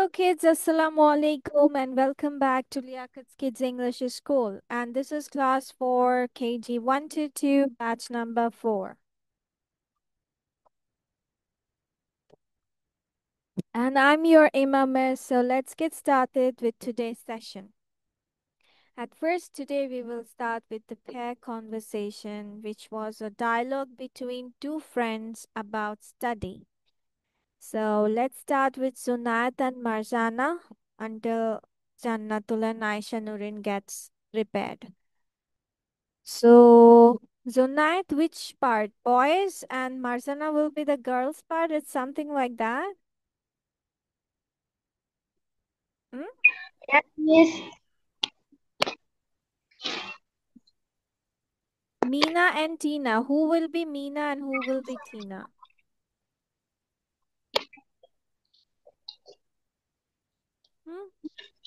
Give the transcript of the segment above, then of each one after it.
Hello kids, Assalamu alaikum and welcome back to Liakat's Kids English School. And this is class 4, KG 1 to 2, batch number 4. And I'm your Imam, so let's get started with today's session. At first, today we will start with the pair conversation, which was a dialogue between two friends about study. So let's start with Sunat and Marzana until Jannatul and Aisha Nurin gets prepared. So Zunait, which part? Boys and Marzana will be the girls' part? It's something like that? Hmm? Yes, Meena and Tina. Who will be Meena and who will be Tina? Hmm?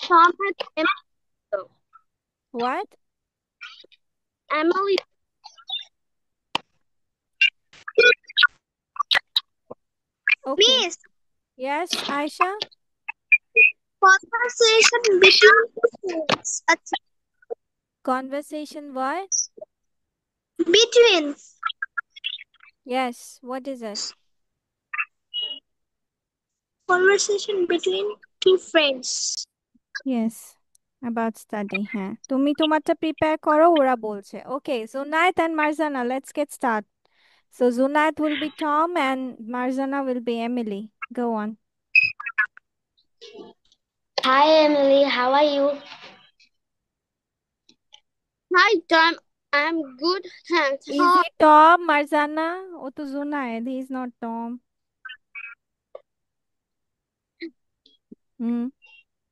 Tom and What? Emily. Okay. Miss, Yes, Aisha? conversation between friends. Conversation what? Between Yes, what is it? conversation between two friends. Yes, about study. হ্যাঁ তুমি তোমারটা prepare করো ওরা বলছে ওকে Zunait and Marzana, let's get start. So Zunait will be Tom and Marzana will be Emily. Go on. Hi Emily, how are you? Hi Tom, I'm good, thanks. Is he Tom, Marzana? ও তো Zunait, he is not Tom. Hmm.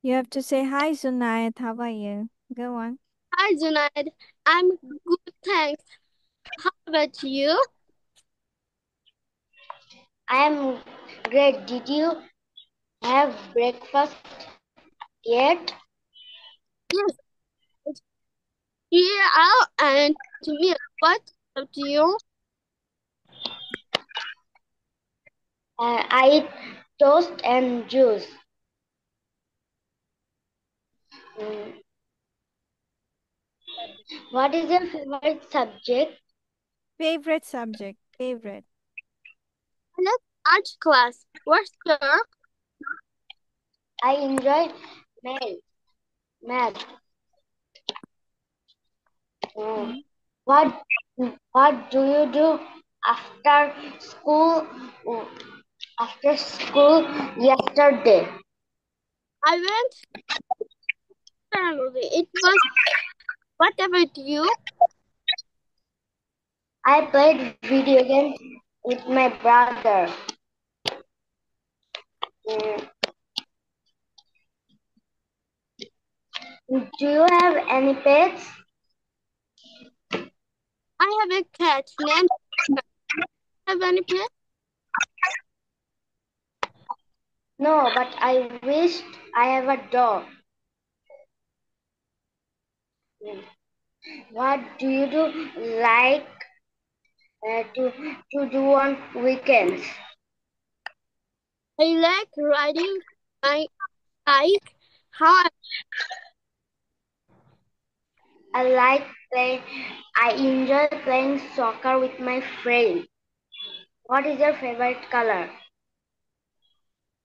You have to say hi Zunait, how are you? Go on. Hi Junaid, I'm good, thanks. How about you? I am great. Did you have breakfast yet? Yes. Yeah, and to me, what about you? I eat toast and juice. Mm. What is your favorite subject? Favorite subject, favorite. I like art class. What's your? I enjoy math. Math. Mm. Hmm. What What do you do after school? After school yesterday. I went family. It was. What about you? I played video games with my brother. Mm. Do you have any pets? I have a cat named. Have any pet? No, but I wished I have a dog. Mm. What do you do like to do on weekends? I like riding my bike. How I like playing. I enjoy playing soccer with my friends. What is your favorite color?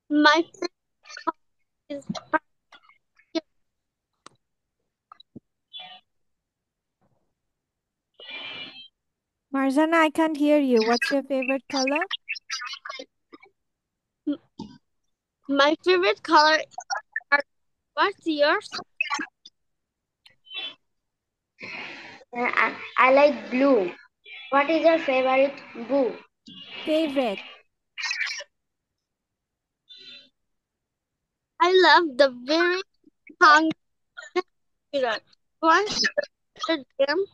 My favorite is Marzana, I can't hear you. What's your favorite color? my favorite color. What's yours? I like blue. What is your favorite book? Favorite. I love the very hungry mirror. Once them.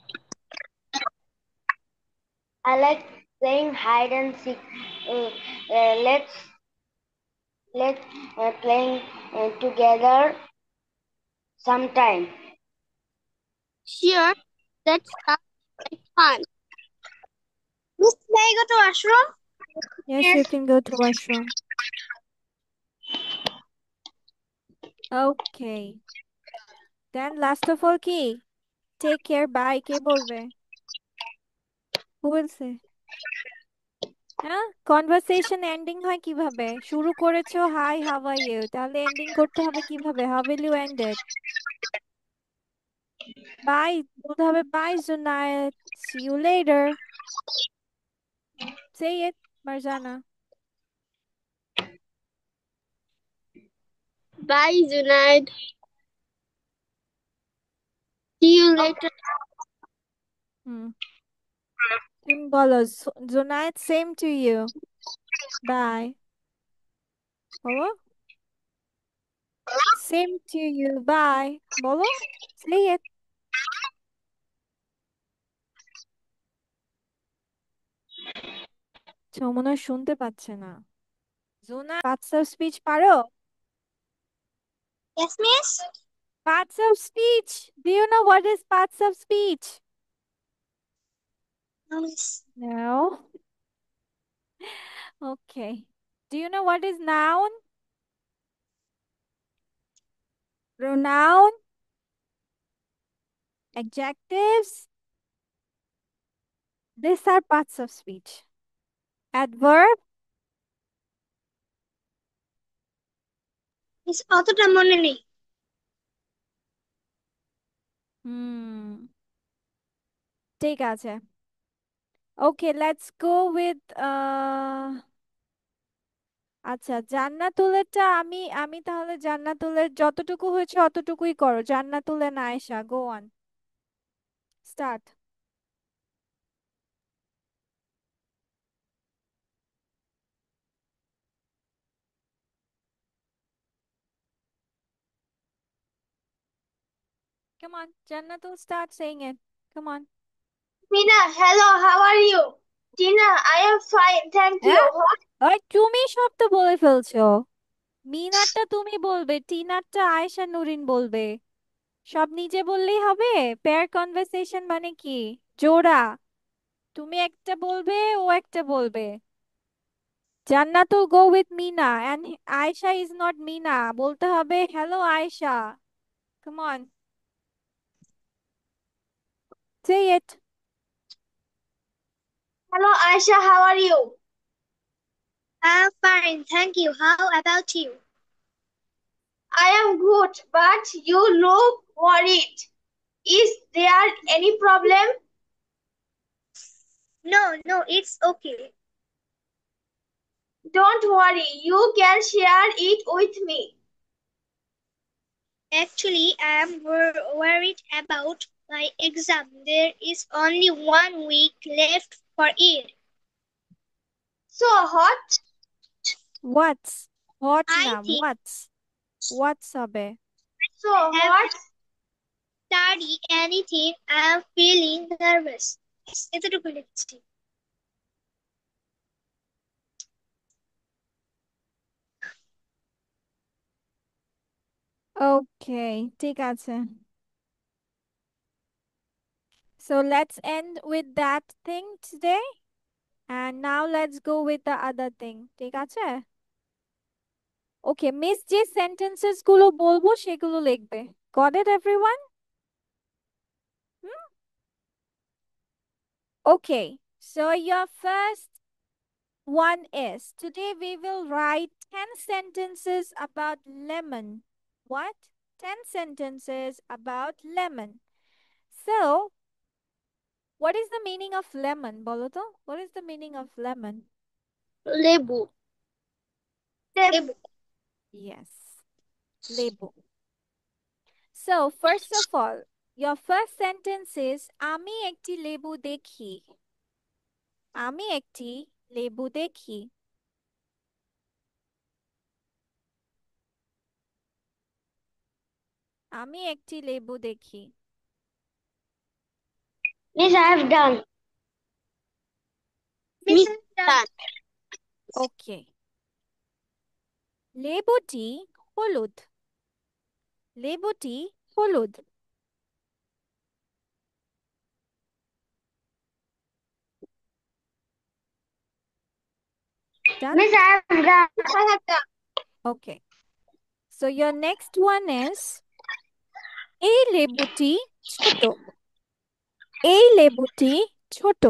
I like playing hide and seek. Uh, let's playing together sometime. Sure, that sounds like fun. Miss, may I go to washroom? Yes, Yes. you can go to washroom. Okay, then last of all কি take care bye কে বলবে? Who will say? হ্যাঁ, conversation ending হয় কিভাবে? শুরু করেছো hi how are you, তাহলে ending করতে হবে কিভাবে? How will you end it? Bye বলতে হবে, bye Junaid, see you later. Say it Marjana. Bye, Junaid. See you later. হুম, তুমি বলো Junaid, same to you, bye বলো। সেম টু ইউ, বাই বলো। সে ইট। মনে হয় শুনতে পাচ্ছে না। জোনা, পার্টস অফ স্পিচ পারো? Yes, miss. Parts of speech. Do you know what is parts of speech? No, miss. No. Okay. Do you know what is noun? Pronoun? Adjectives? These are parts of speech. Adverb? Miss, অতটা মনে নেই। ঠিক আছে। Okay, let's go with আচ্ছা, জান্নাতুলেরটা আমি আমি তাহলে জান্নাতুলের যতটুকু হয়েছে অতটুকুই করো। জান্নাতুলের Nayesha, go on, start. Come on, Jannatul, start saying it. Come on. Mina, hello, how are you? Tina, I am fine, thank you. হ্যাঁ, What? ওই তুমি সব তো বলে ফেলছো। মিনারটা তুমি বলবে, টিনারটা আয়েশা নুরিন বলবে। সব নিজে বললেই হবে? পেয়ার কনভারসেশন মানে কি? জোড়া। তুমি একটা বলবে, ও একটা বলবে। Jannatul go with Mina and Ayesha is not Mina, বলতে হবে hello Ayesha. Come on, say it. Hello, Aisha, how are you? I'm fine, thank you. How about you? I am good, but you look worried. Is there any problem? No, no, it's okay. Don't worry, you can share it with me. Actually, I am worried about my exam. There is only 1 week left for it. So what? What's, hot I না, think হোয়াটস হবে। so. What? Study anything. I am feeling nervous. এতটুকু লিখছি। ওকে, ঠিক আছে। So let's end with that thing today. And now let's go with the other thing. ঠিক আছে? Okay, miss যে sentences গুলো বলবো সেগুলো লিখবে। Got it, everyone? Hmm? Okay, so your first one is, today we will write 10 sentences about lemon. What? 10 sentences about lemon. So, what is the meaning of lemon? বলো তো? What is the meaning of lemon? লেবু। লেবু। Yes, লেবু. So, first of all, your first sentence is, আমি একটি লেবু দেখি। আমি একটি লেবু দেখি। আমি একটি লেবু দেখি। Miss, I have done. Miss done. ওকে, লেবুটি হলুদ। লেবুটি হলুদ। Done? Miss, I have done. I have done. Okay. So your next one is এই লেবুটি ছোট। এই লেবুটি ছোট।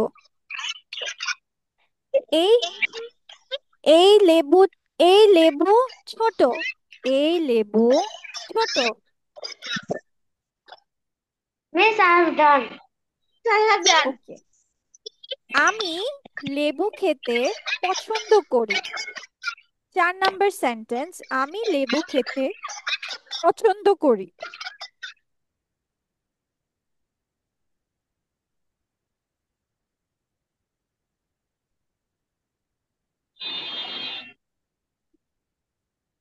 এই এই লেবু এই লেবু ছোট। এই লেবু ছোট। Miss, I have done. I have done. ওকে, আমি লেবু খেতে পছন্দ করি। 4 নাম্বার সেন্টেন্স, আমি লেবু খেতে পছন্দ করি।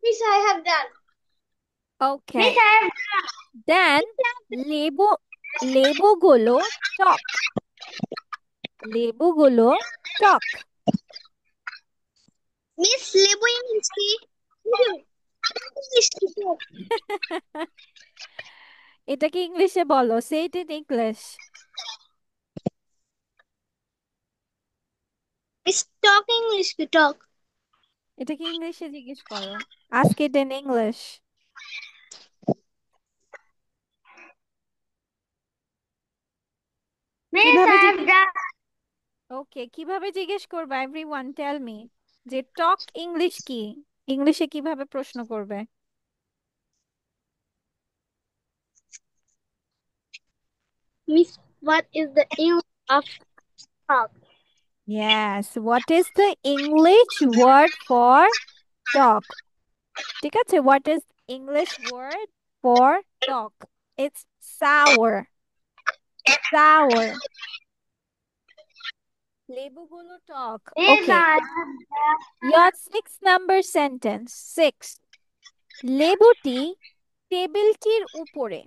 Miss, I have done. Okay, Miss, I have দেন লেবু লেবুগুলো টক। লেবুগুলো টক। Miss, লেবু English কি? English কি? এটাকে ইংলিশে বলো, say it in English. Miss, talk English কি? Talk. এটাকে ইংলিশে জিজ্ঞেস করো, ask it in English. Miss, কিভাবে I have জিজ্ঞেস done. ওকে, কিভাবে জিজ্ঞেস করবে? এভরিওয়ান টেল মি যে টক ইংলিশ কি, ইংলিশে কিভাবে প্রশ্ন করবে? Miss, what is the English of talk? Yes, what is the English word for talk? ঠিক আছে, what is English word for talk? It's sour. Sour. লেবুগুলো টক। Miss, Okay, I have done. your 6 number sentence 6, লেবুটি টেবিলটির উপরে।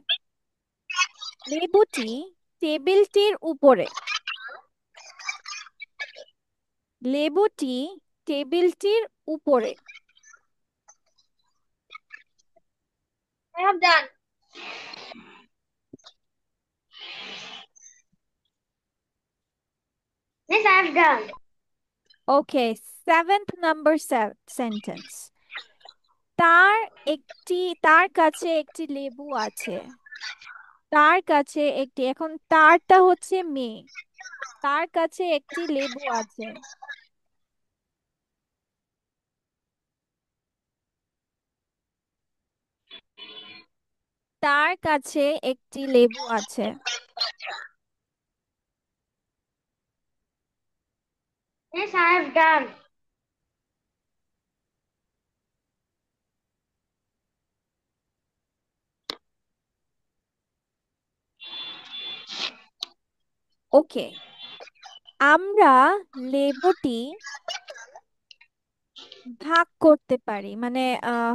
লেবুটি টেবিলটির উপরে। লেবুটি টেবিলটির উপরে। I have done. Miss, I have done. Okay, 7th number sentence, তার তার কাছে একটি লেবু আছে। তার কাছে একটি, এখন তারটা হচ্ছে মেয়ে, তার কাছে একটি লেবু আছে। তার কাছে একটি লেবু আছে। Miss, I have done. ওকে, আমরা লেবুটি ভাগ করতে পারি, মানে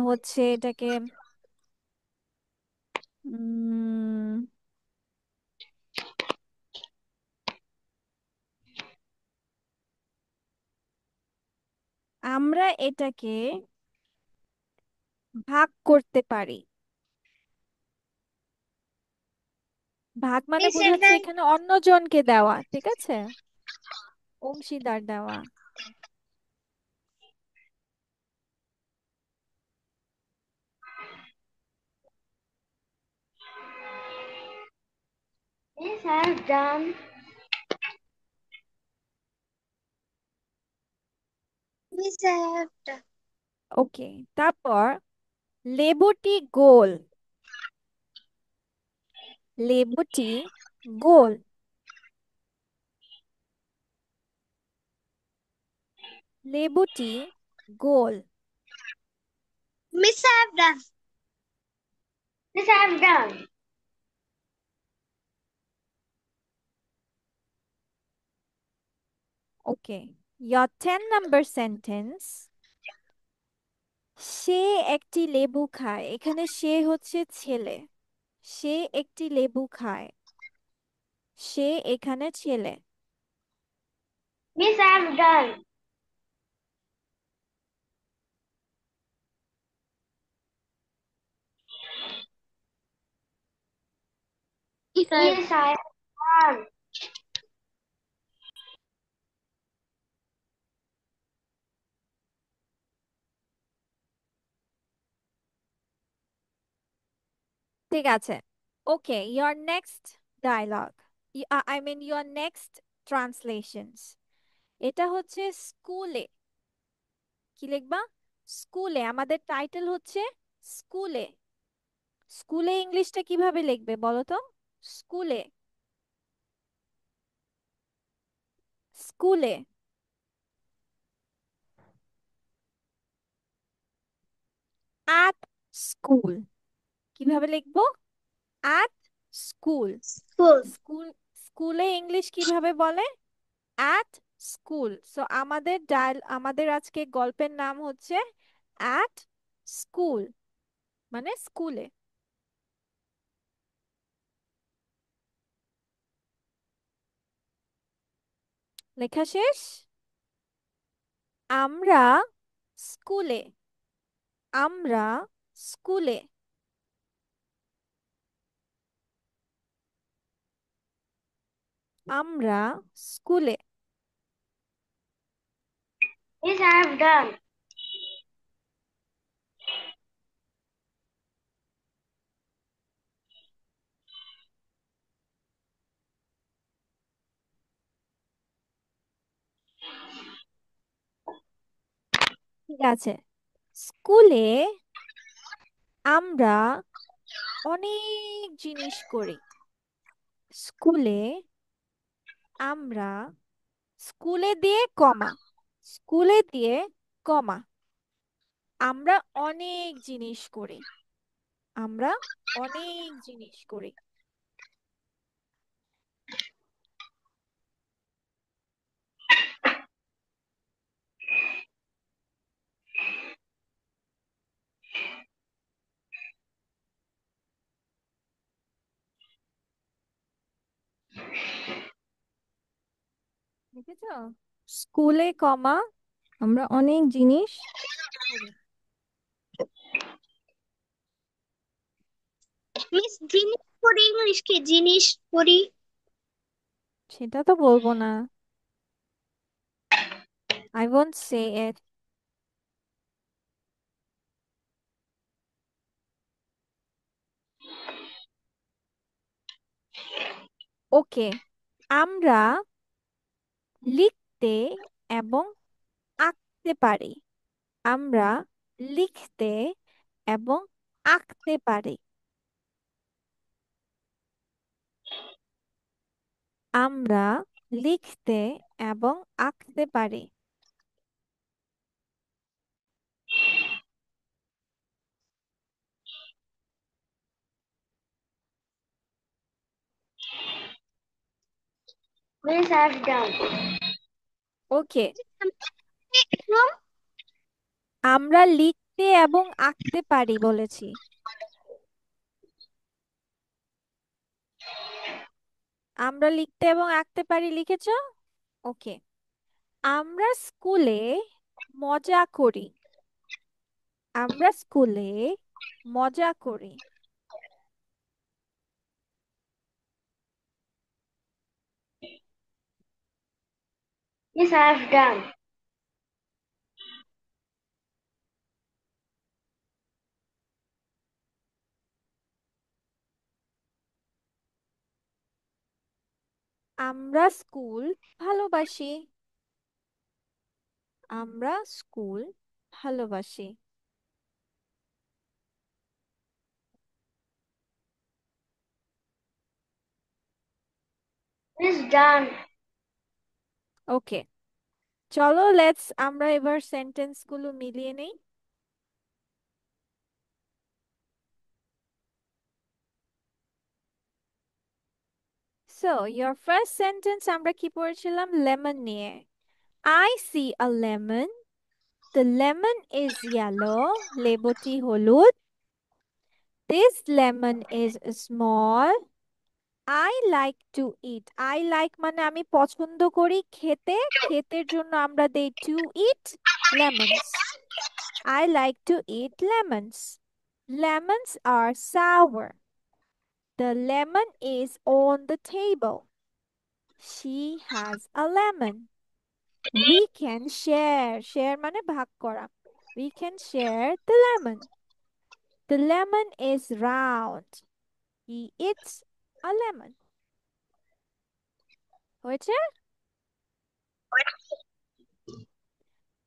হচ্ছে এটাকে উম, আমরা এটাকে ভাগ করতে পারি। ভাগ মানে Miss, বোঝাচ্ছে এখানে অন্যজনকে দেওয়া, ঠিক আছে, অংশীদার দেওয়া। Miss, I have done. Miss, I have done. ওকে, তারপর লেবুটি গোল। লেবুটি গোল। লেবুটি গোল। Miss, I have done. Miss, I have done. Okay, your 10 number sentence, সে একটি লেবু খায়। এখানে সে হচ্ছে ছেলে, সে একটি লেবু খায়। সে এখানে ছেলে। Miss, I have done. Miss, I have Miss, I have done. ঠিক আছে। ওকে, your next dialogue, I mean your next translations. এটা হচ্ছে স্কুলে। কি লিখবা? স্কুলে। আমাদের টাইটেল হচ্ছে স্কুলে। স্কুলে ইংলিশটা কিভাবে লিখবে বলো তো? স্কুলে। স্কুলে। at school. কিভাবে লিখবো? at school. School. স্কুল। স্কুলে ইংলিশ কিভাবে বলে? at school. সো আমাদের আজকে গল্পের নাম হচ্ছে at স্কুল, মানে স্কুলে। লেখা শেষ? আমরা স্কুলে। আমরা স্কুলে। আমরা স্কুলে। Yes, I have done. ঠিক আছে। স্কুলে আমরা অনেক জিনিস করি। স্কুলে আমরা, স্কুলে দিয়ে কমা, স্কুলে দিয়ে কমা, আমরা অনেক জিনিস করি। আমরা অনেক জিনিস করি। দেখেছো? স্কুলে কমা আমরা অনেক জিনিস করি। মিস জিনিস পড়ি ইংলিশ কি জিনিস পড়ি? সেটা তো বলবো না। I won't say it. ওকে, আমরা লিখতে এবং আঁকতে পারি। আমরা লিখতে এবং আঁকতে পারি। আমরা লিখতে এবং আঁকতে পারি। Yes, I have done. Okay, From আমরা লিখতে এবং আঁকতে পারি বলেছি। আমরা লিখতে এবং আঁকতে পারি লিখেছো? ওকে। আমরা স্কুলে মজা করি। আমরা স্কুলে মজা করি। Yes, I have done. আমরা স্কুল ভালোবাসি। আমরা স্কুল ভালোবাসি। Yes, done. ওকে, চলো আমরা এবার সেন্টেন্স গুলো মিলিয়ে নেই। সো your first sentence আমরা কি পড়েছিলাম? লেমন নিয়ে। I see a lemon. The lemon is yellow. লেবুটি হলুদ। This lemon is small. I like to eat. I like মানে আমি পছন্দ করি খেতে। খেতের জন্য আমরা দেই to eat lemons. I like to eat lemons. Lemons are sour. The lemon is on the table. She has a lemon. We can share. Share মানে ভাগ করা। We can share the lemon. The lemon is round. He it's a lemon. হয়েছে?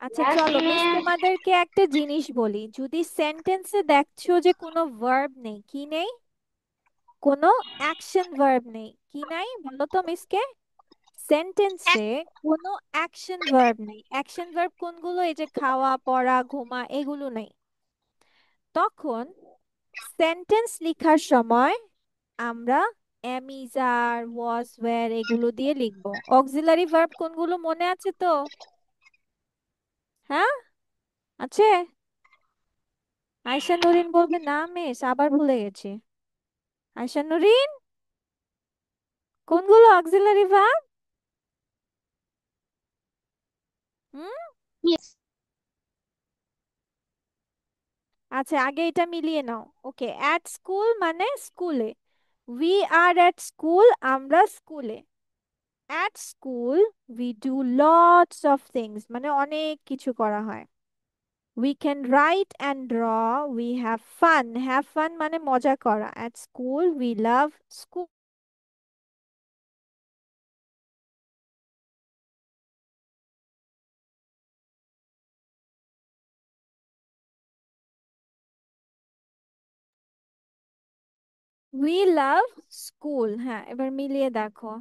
আচ্ছা Yes, চলো, miss miss. তোমাদেরকে একটা জিনিস বলি। যদি সেন্টেন্সে দেখছো যে কোনো ভার্ব নেই, কি নেই, কোনো অ্যাকশন ভার্ব নেই, কি নাই বলো তো মিসকে? সেন্টেন্সে কোনো অ্যাকশন ভার্ব নেই। অ্যাকশন ভার্ব কোনগুলো? এই যে খাওয়া, পড়া, ঘুমা, এগুলো নেই। তখন সেন্টেন্স লেখার সময় আমরা am is are, was, were এগুলো দিয়ে লিখবো। অক্সিলারি ভার্ব কোনগুলো মনে আছে তো? হ্যাঁ, আছে? আয়শা নুরিন বলবে না মিস, আবার ভুলে গেছি। আয়শা নুরিন, কোনগুলো অক্সিলারি ভার্ব? হুম, Miss, আচ্ছা আগে এটা মিলিয়ে নাও। ওকে, অ্যাট স্কুল মানে স্কুলে। উই আর অ্যাট স্কুল, আমরা স্কুলে। At school we do lots of things, মানে অনেক কিছু করা হয়। We can write and draw, we have fun. Have fun মানে মজা করা। At school we love school. We love school. হ্যাঁ, এবার মিলিয়ে দেখো।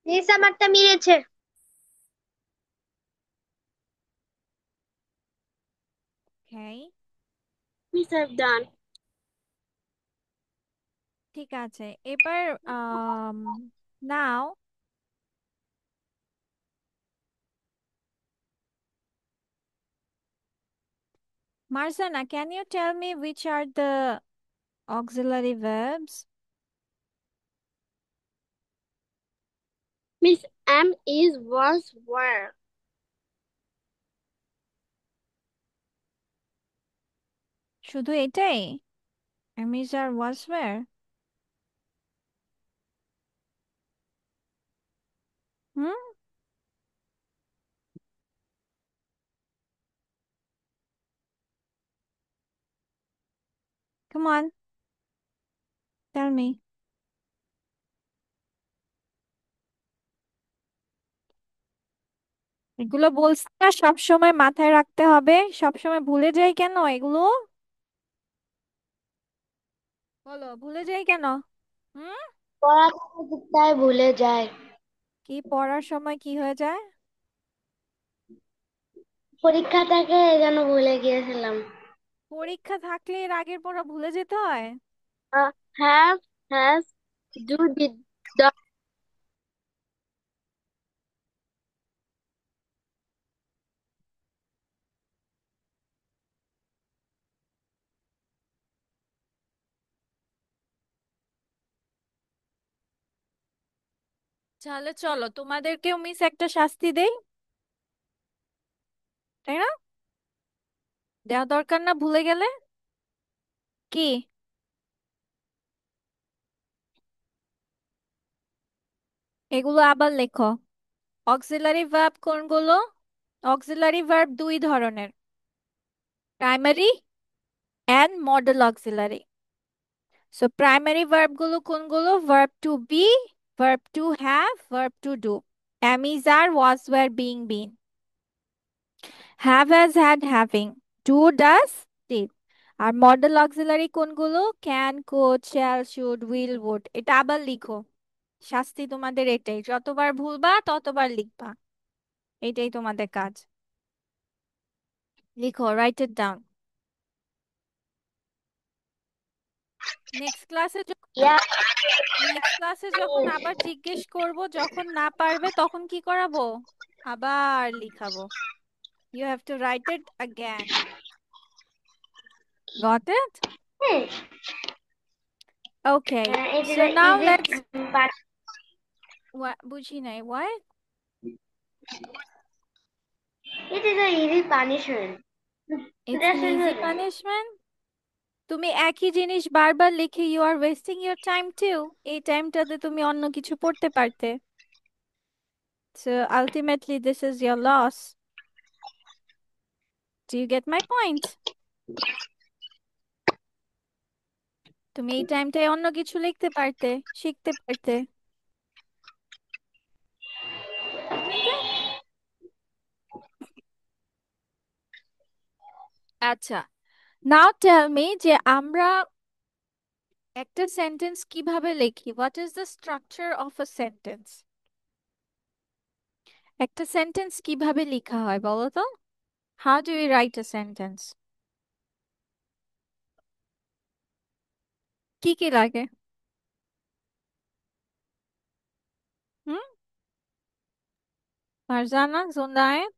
Miss আমারটা মিলেছে। ওকে, Miss, I've done. ঠিক আছে। এবার নাও Marzana, can you tell me which are the auxiliary verbs? Miss, am, is, was, were. শুধু এটাই? Am, is, are, was, were? Hmm, come on, tell me. এগুলো বলছি না সবসময় মাথায় রাখতে হবে, সবসময় ভুলে যাই কেন এগুলো? বলো, ভুলে যাই কেন? হুম, পড়াতে তাই ভুলে যায়। কি পড়ার সময় কি হয়ে যায়? পরীক্ষা থেকে এই জন্য ভুলে গিয়েছিলাম। পরীক্ষা থাকলে এর আগের পড়া ভুলে যেতে হয়? Have, has, do, did, done. তাহলে চলো তোমাদেরকেও মিস একটা শাস্তি দেই, তাই না? দেওয়া দরকার না ভুলে গেলে? কি? এগুলো আবার লেখো। অক্সিলারি ভার্ব কোনগুলো? অক্সিলারি ভার্ব দুই ধরনের, primary and modal auxiliary. So primary verb গুলো কোনগুলো? Verb to be, verb to have, verb to do. am is are, was were being been, have has had having, do does did। আর modal auxiliary কোনগুলো? Can, could, shall, should, will, would। এটা আবার লিখো। শাস্তি তোমাদের এটাই, যতবার ভুলবা ততবার লিখবা। এটাই তোমাদের কাজ। লিখো, রাইট ইট ডাউন। নেক্সট ক্লাসে Yeah. যখন আবার জিজ্ঞেস করব, যখন না পারবে তখন কি করাবো? আবার লিখাবো। You have to write it again. Got it? Hmm. Okay. It is So a now easy, let's but বুঝি নাই, what? it is a easy punishment. It's an easy punishment? তুমি একই জিনিস বারবার লিখে you are wasting your time too. এই টাইমটাতে তুমি অন্য কিছু পড়তে পারতে। So ultimately this is your loss. Do you get my point? তুমি এই টাইমটায় অন্য কিছু লিখতে পারতে, শিখতে পারতে। Isn't it? আচ্ছা, নাও টেল মি যে আমরা একটা সেন্টেন্স কিভাবে লিখি। What is the structure of a sentence? একটা সেন্টেন্স কিভাবে লেখা হয় বলো তো? How do you write a sentence? কি কি লাগে? হুম, ফারজানা, জুনায়েদ,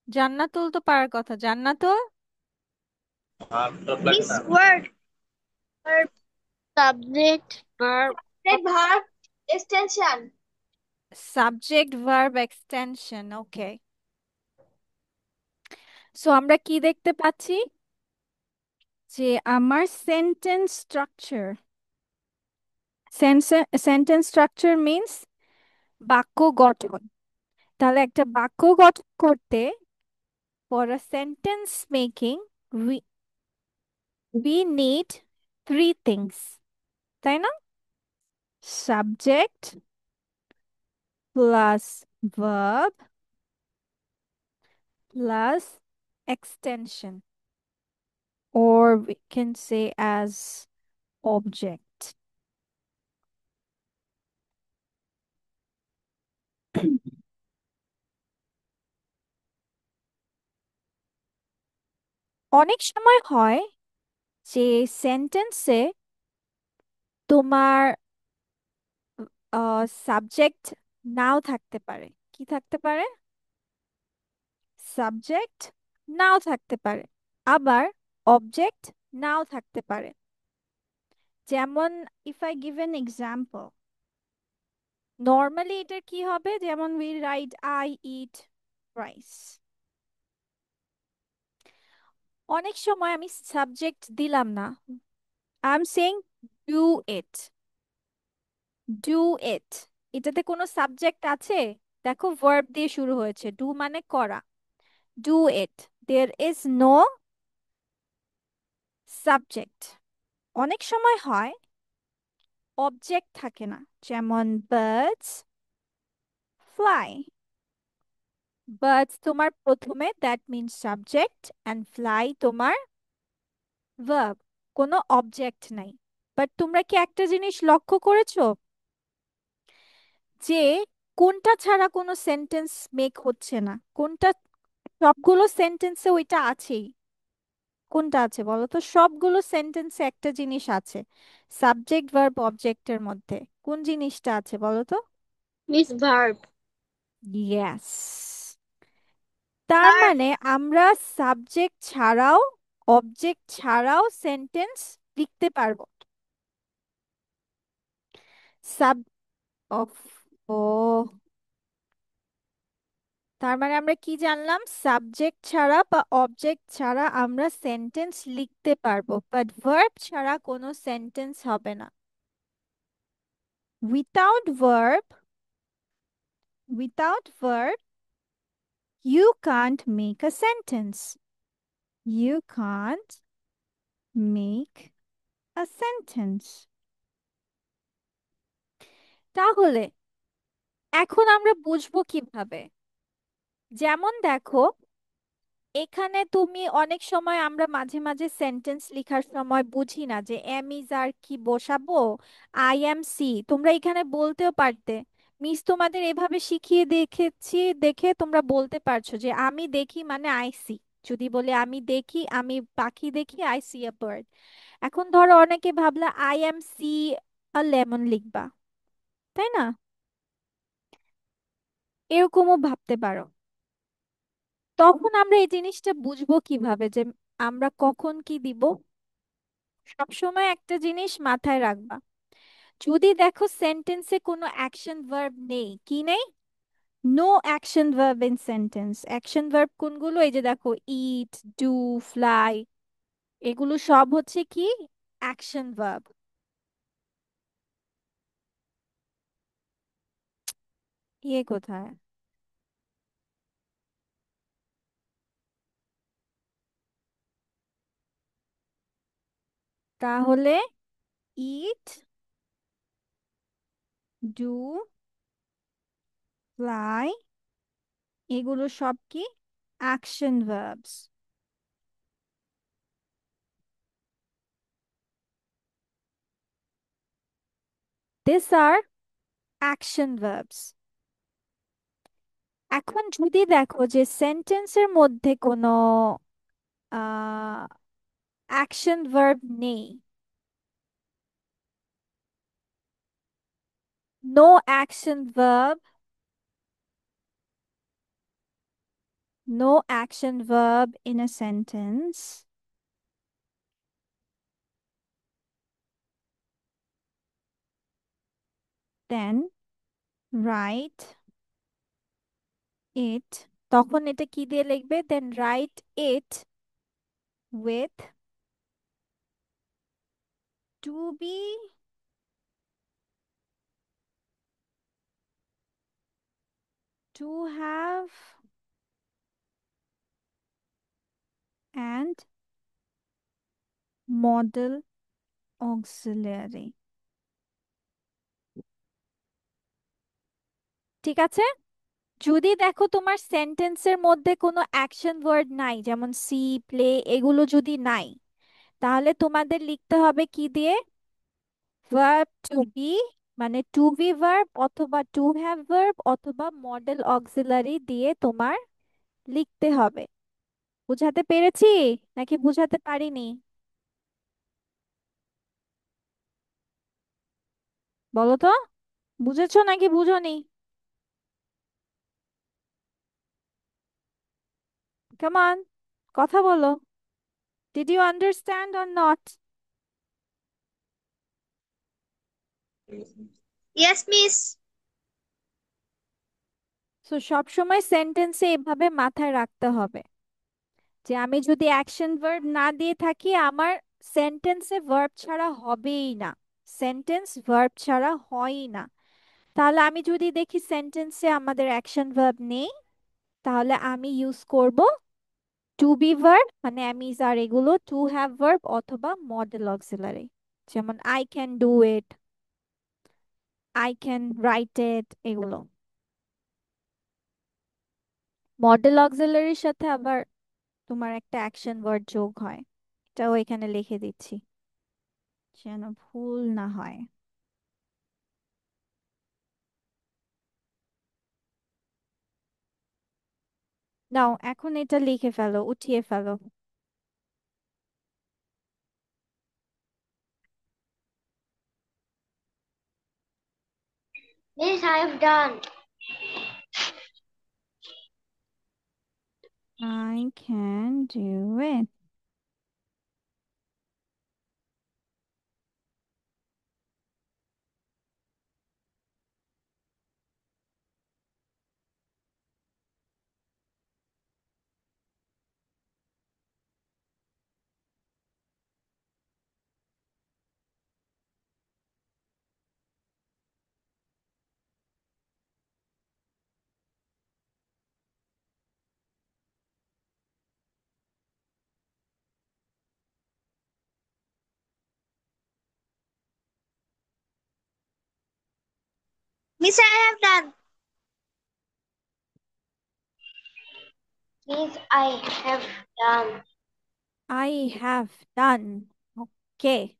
জান্নাতুল তো পারার কথা। Jannatul, Miss word, verb, Subject, verb, verb, extension. Subject, verb, extension. Okay, so আমরা কি দেখতে পাচ্ছি? যে আমার sentence structure, sentence structure means বাক্য গঠন। তাহলে একটা বাক্য গঠন করতে, for a sentence making, we need three things, তাই না? Subject plus verb plus extension, or we can say as object. অনেক সময় হয় যে সেন্টেন্সে তোমার সাবজেক্ট নাও থাকতে পারে। কি থাকতে পারে? সাবজেক্ট নাও থাকতে পারে, আবার অবজেক্ট নাও থাকতে পারে। যেমন, if I give an example, normally এটা কি হবে? যেমন we write I eat rice. অনেক সময় আমি সাবজেক্ট দিলাম না, I am saying do it, do it. এটাতে কোনো সাবজেক্ট আছে? দেখো, ভার্ব দিয়ে শুরু হয়েছে, ডু মানে করা। Do it, there is no subject. অনেক সময় হয় অবজেক্ট থাকে না, যেমন বার্ডস ফ্লাই। বার্ডস তোমার প্রথমে, that means subject, and fly তোমার ভার্ব, কোনো অবজেক্ট নাই। বাট তোমরা কি একটা জিনিস লক্ষ্য করেছো যে কোনটা ছাড়া কোনো সেন্টেন্স মেক হচ্ছে না? কোনটা? সবগুলো সেন্টেন্সে ওইটা আছেই। কোনটা আছে বলো তো? সবগুলো সেন্টেন্সে একটা জিনিস আছে, সাবজেক্ট ভার্ব অবজেক্টের মধ্যে। কোন জিনিসটা আছে বলো তো? Miss verb. ইয়েস। তার Verb, মানে আমরা সাবজেক্ট ছাড়াও, অবজেক্ট ছাড়াও সেন্টেন্স লিখতে পারবো। সাব অফ ও তার মানে আমরা কি জানলাম? সাবজেক্ট ছাড়া বা অবজেক্ট ছাড়া আমরা সেন্টেন্স লিখতে পারবো, বাট ভার্ব ছাড়া কোনো সেন্টেন্স হবে না। Without verb, without verb, you can't make a sentence. You can't make a sentence. তাহলে এখন আমরা বুঝবো কিভাবে? যেমন দেখো, এখানে তুমি অনেক সময় আমরা মাঝে মাঝে সেন্টেন্স লেখার সময় বুঝি না যে এম ইজ আর কি বসাবো, আই এম সি। তোমরা এখানে বলতেও পারতে, মিস তোমাদের এভাবে শিখিয়ে দেখেছি দেখে তোমরা বলতে পারছো যে আমি দেখি মানে আই সি। যদি বলে আমি দেখি, আমি পাখি দেখি, আই সি আ বার্ড। এখন ধরো অনেকে ভাবলা I am see a lemon লিখবা, তাই না? এরকমও ভাবতে পারো। তখন আমরা এই জিনিসটা বুঝবো কিভাবে যে আমরা কখন কি দিব? সবসময় একটা জিনিস মাথায় রাখবা, যদি দেখো সেন্টেন্সে কোনো অ্যাকশন ভার্ব নেই, কি নেই? No action verb in sentence. Action verb কোনগুলো? এই যে দেখো, ইট, ডু, ফ্লাই, এগুলো সব হচ্ছে কি অ্যাকশন ভার্ব। ইয়ে কোথায়? তাহলে ইট, ডু, ফ্লাই, এগুলো সব কি action verbs. This are action verbs. এখন যদি দেখো যে সেন্টেন্সের মধ্যে কোনো অ্যাকশন ভার্ব নেই, no action verb, no action verb in a sentence, then write it, তখন এটা কি দিয়ে লিখবে? then write it with to be, to have, and model auxiliary। ঠিক আছে? যদি দেখো তোমার সেন্টেন্সের মধ্যে কোনো অ্যাকশন ওয়ার্ড নাই, যেমন সি, প্লে, এগুলো যদি নাই, তাহলে তোমাদের লিখতে হবে কি দিয়ে? ভার্ব টু বি, মানে টু বি ভার্ব অথবা টু হ্যাভ ভার্ব অথবা মডেল অক্সিলারি দিয়ে তোমার লিখতে হবে। বুঝাতে পেরেছি নাকি বুঝাতে পারিনি? বলো তো, বুঝেছো নাকি বুঝোনি? কাম অন, কথা বলো। Did you understand or not? Yes, miss. So সবসময় সেন্টেন্সে এভাবে মাথায় রাখতে হবে যে আমি যদি অ্যাকশন ভার্ব না দিয়ে থাকি, আমার সেন্টেন্সে ভার্ব ছাড়া হবেই না, সেন্টেন্স ভার্ব ছাড়া হয়ই না। তাহলে আমি যদি দেখি সেন্টেন্সে আমাদের অ্যাকশন ভার্ব নেই, তাহলে আমি ইউজ করব টু বি ভার্ব, মানে am is are এগুলো, টু হ্যাভ ভার্ব অথবা মডেল অক্সিলারি। যেমন I can do it, I can write it, এগুলো। মডেল অক্সিলারির সাথে আবার তোমার একটা অ্যাকশন ওয়ার্ড যোগ হয়, এটাও এখানে লিখে দিচ্ছি যেন ভুল না হয়। নাও এখন এটা লিখে ফেলো, উঠিয়ে ফেলো। Miss, I have done. I can do it. Miss, I have done. Means I have done. I have done. Okay.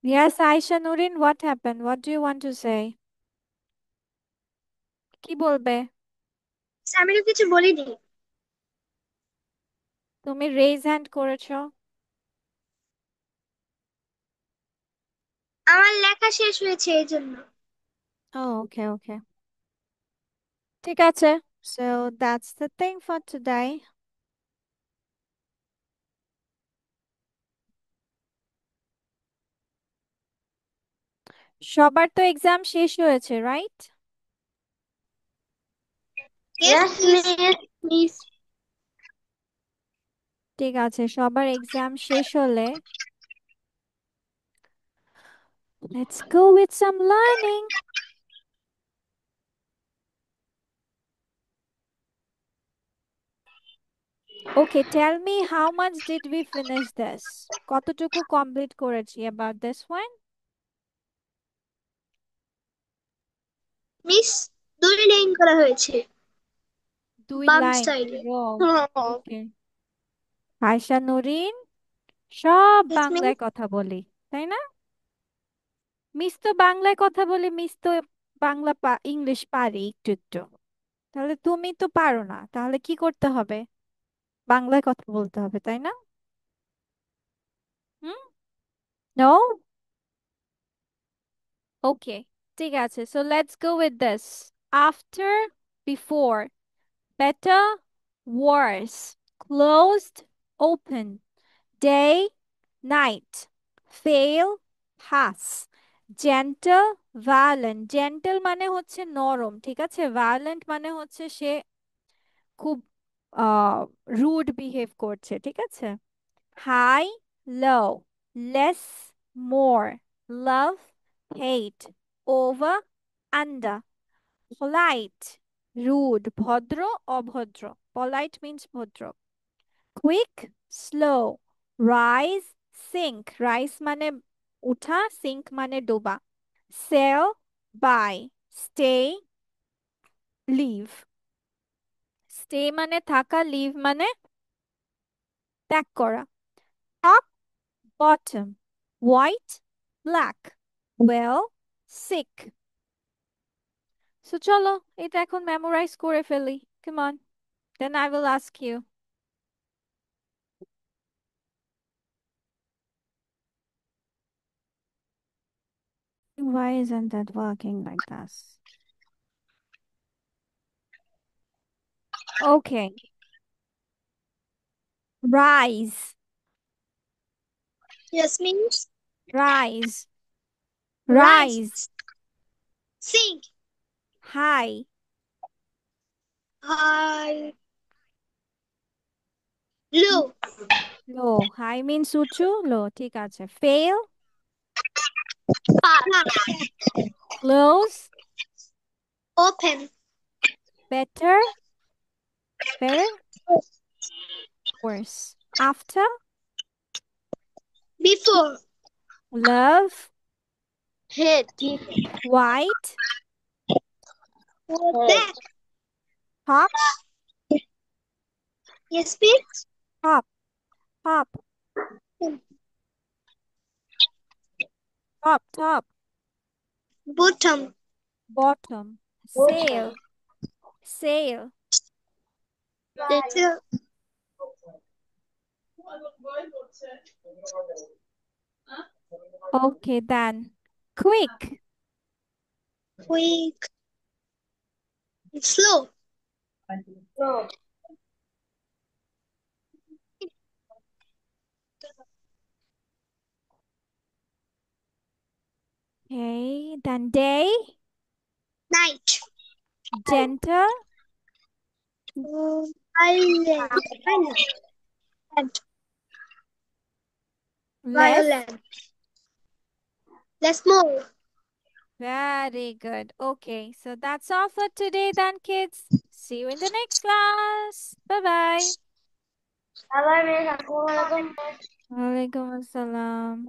Yes, Aisha Nurin, what happened? What do you want to say? কি বলবে? আমি তো কিছু বলিনি। তুমি raise hand করেছো। আমার লেখা শেষ হয়েছে এই জন্য। ওকে ওকে, ঠিক আছে। So that's the thing for today. সবার তো এক্সাম শেষ হয়েছে, right? Yes, Yes, miss. miss. ঠিক আছে, সবার এক্সাম শেষ হলে let's go with some learning. Okay, tell me how much did we finish this? কতটুকু কমপ্লিট করেছি about this one? Miss, 2 line করা হয়েছে 2 বাম লাইন। সাইডে। ওকে। আয়শা নুরিন, সব Yes, বাংলায় miss. কথা বলি, তাই না? মিস তো বাংলায় কথা বলি, মিস তো বাংলা ইংলিশ পারি একটু একটু। তাহলে তুমি তো পারো না, তাহলে কি করতে হবে? বাংলায় কথা বলতে হবে, তাই না? হুম? নো? ওকে, ঠিক আছে। So let's go with this. After, before, better, worse, closed, open, day, night, fail, pass, gentle, violent. Gentle মানে হচ্ছে নরম, ঠিক আছে? violent মানে হচ্ছে সে খুব রুড বিহেভ করছে, ঠিক আছে? High, low, less, more, love, hate, over, under, polite, rude, ভদ্র, অভদ্র। পলাইট মিন্স ভদ্র। Quick, slow, rise, sink. Rise মানে উঠা, সিঙ্ক মানে ডোবা। Sell, buy, stay, leave. Stay মানে থাকা, লিভ মানে ত্যাগ করা। Top, bottom, white, black, well, sick. So চলো এটা এখন মেমোরাইজ করে ফেলি। Come on, then I will ask you. Why isn't that working like this? Okay. Rise, Yes, miss. rise, Rise. rise. Sing. High, High. Low. low. High means উঁচু, low, ঠিক আছে। Fail, Pass. close, Open. better, better, worse. After, Before. love, Head. white, Back. top, Yes, miss. top, top, top, top, Bottom. bottom. Sail, sail. Little. Okay, then. Quick, Quick. Slow. No. okay, then day, Night. gentle, Island. Island. less, Violent. Let's move. Very good. Okay, so that's all for today then, kids. See you in the next class. Bye-bye. Bye bye, Miss. Assalamualaikum. Waalaikumsalam.